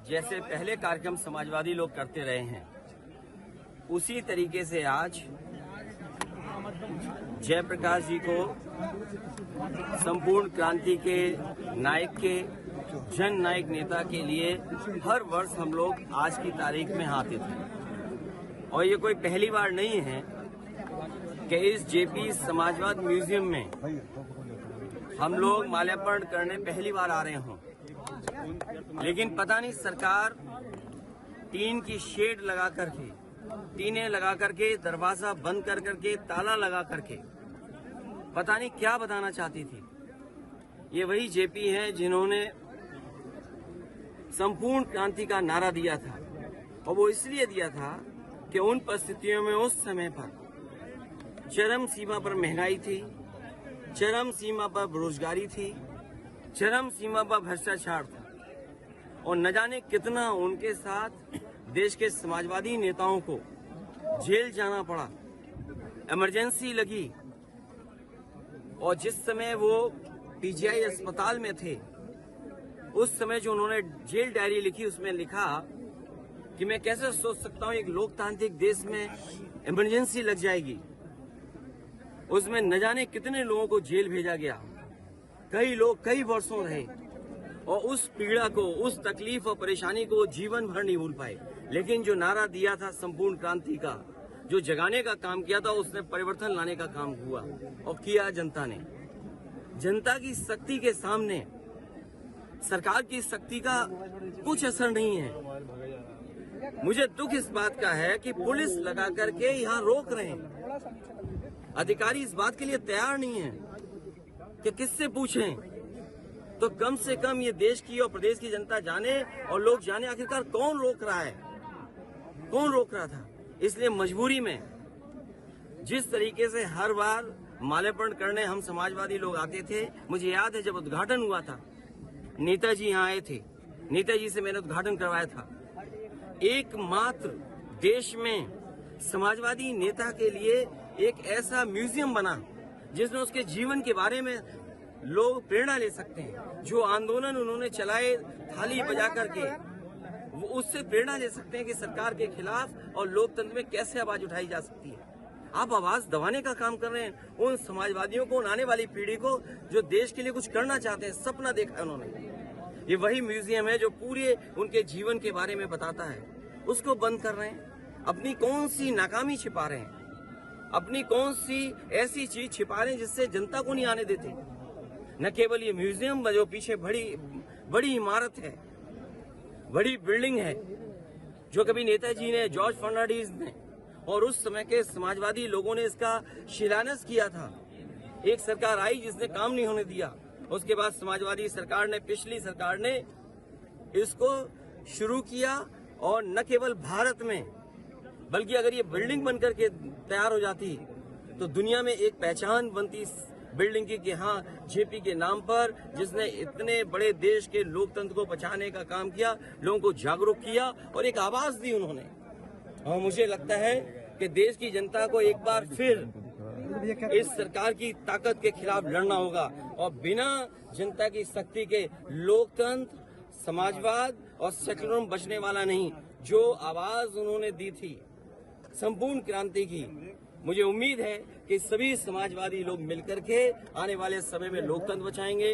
जैसे पहले कार्यक्रम समाजवादी लोग करते रहे हैं, उसी तरीके से आज जयप्रकाश जी को संपूर्ण क्रांति के नायक के जन नायक नेता के लिए हर वर्ष हम लोग आज की तारीख में आते थे। और ये कोई पहली बार नहीं है कि इस जेपी समाजवाद म्यूजियम में हम लोग माल्यार्पण करने पहली बार आ रहे हों। लेकिन पता नहीं सरकार टीन की शेड लगा करके, टीनें लगा करके, दरवाजा बंद कर करके, ताला लगा करके पता नहीं क्या बताना चाहती थी। ये वही जेपी हैं जिन्होंने संपूर्ण क्रांति का नारा दिया था, और वो इसलिए दिया था कि उन परिस्थितियों में उस समय पर चरम सीमा पर महंगाई थी, चरम सीमा पर बेरोजगारी थी, चरम सीमा पर भ्रष्टाचार था, और न जाने कितना उनके साथ देश के समाजवादी नेताओं को जेल जाना पड़ा, इमरजेंसी लगी। और जिस समय वो पीजीआई अस्पताल में थे, उस समय जो उन्होंने जेल डायरी लिखी, उसमें लिखा कि मैं कैसे सोच सकता हूं एक लोकतांत्रिक देश में इमरजेंसी लग जाएगी। उसमें न जाने कितने लोगों को जेल भेजा गया, कई लोग कई वर्षों रहे, और उस पीड़ा को, उस तकलीफ और परेशानी को जीवन भर नहीं भूल पाए। लेकिन जो नारा दिया था संपूर्ण क्रांति का, जो जगाने का काम किया था, उसने परिवर्तन लाने का काम हुआ, और किया जनता ने। जनता की शक्ति के सामने सरकार की शक्ति का कुछ असर नहीं है। मुझे दुख इस बात का है कि पुलिस लगा करके यहाँ रोक रहे हैं, अधिकारी इस बात के लिए तैयार नहीं है कि किससे पूछें। तो कम से कम ये देश की और प्रदेश की जनता जाने, और लोग जाने आखिरकार कौन रोक रहा है, कौन रोक रहा था। इसलिए मजबूरी में जिस तरीके से हर बार माल्यार्पण करने हम समाजवादी लोग आते थे, मुझे याद है जब उद्घाटन हुआ था, नेताजी यहाँ आए थे, नेताजी से मैंने उद्घाटन करवाया था। एकमात्र देश में समाजवादी नेता के लिए एक ऐसा म्यूजियम बना जिसमें उसके जीवन के बारे में लोग प्रेरणा ले सकते हैं। जो आंदोलन उन्होंने चलाए थाली बजा करके, वो उससे प्रेरणा ले सकते हैं कि सरकार के खिलाफ और लोकतंत्र में कैसे आवाज उठाई जा सकती है। आप आवाज दबाने का काम कर रहे हैं उन समाजवादियों को, उन आने वाली पीढ़ी को जो देश के लिए कुछ करना चाहते हैं, सपना देखा है उन्होंने। ये वही म्यूजियम है जो पूरे उनके जीवन के बारे में बताता है, उसको बंद कर रहे हैं। अपनी कौन सी नाकामी छिपा रहे हैं, अपनी कौन सी ऐसी चीज छिपा रहे हैं जिससे जनता को नहीं आने देते। न केवल ये म्यूजियम, जो पीछे बड़ी इमारत है, बड़ी बिल्डिंग है, जो कभी नेताजी ने, जॉर्ज फर्नांडिस ने और उस समय के समाजवादी लोगों ने इसका शिलान्यास किया था। एक सरकार आई जिसने काम नहीं होने दिया, उसके बाद समाजवादी सरकार ने, पिछली सरकार ने इसको शुरू किया, और न केवल भारत में बल्कि अगर ये बिल्डिंग बनकर के तैयार हो जाती तो दुनिया में एक पहचान बनती बिल्डिंग की कि हाँ, जेपी के नाम पर जिसने इतने बड़े देश के लोकतंत्र को बचाने का काम किया, लोगों को जागरूक किया और एक आवाज दी उन्होंने। और मुझे लगता है कि देश की जनता को एक बार फिर इस सरकार की ताकत के खिलाफ लड़ना होगा, और बिना जनता की शक्ति के लोकतंत्र, समाजवाद और सेकुलरिज्म बचने वाला नहीं। जो आवाज उन्होंने दी थी संपूर्ण क्रांति की, मुझे उम्मीद है कि सभी समाजवादी लोग मिलकर के आने वाले समय में लोकतंत्र बचाएंगे,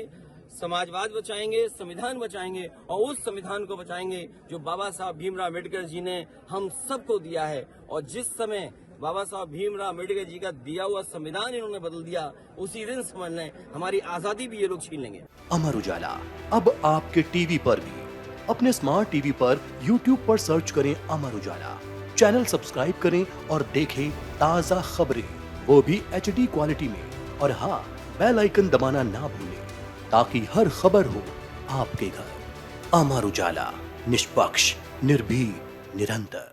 समाजवाद बचाएंगे, संविधान बचाएंगे, और उस संविधान को बचाएंगे जो बाबा साहब भीमराव अम्बेडकर जी ने हम सबको दिया है। और जिस समय बाबा साहब भीमराव अम्बेडकर जी का दिया हुआ संविधान इन्होंने बदल दिया, उसी दिन समझ लें हमारी आजादी भी ये लोग छीन लेंगे। अमर उजाला अब आपके टीवी पर भी। अपने स्मार्ट टीवी पर YouTube पर सर्च करें अमर उजाला, चैनल सब्सक्राइब करें और देखें ताज़ा खबरें, वो भी HD क्वालिटी में। और हाँ, बेल आइकन दबाना ना भूलें ताकि हर खबर हो आपके घर। अमर उजाला, निष्पक्ष, निर्भीक, निरंतर।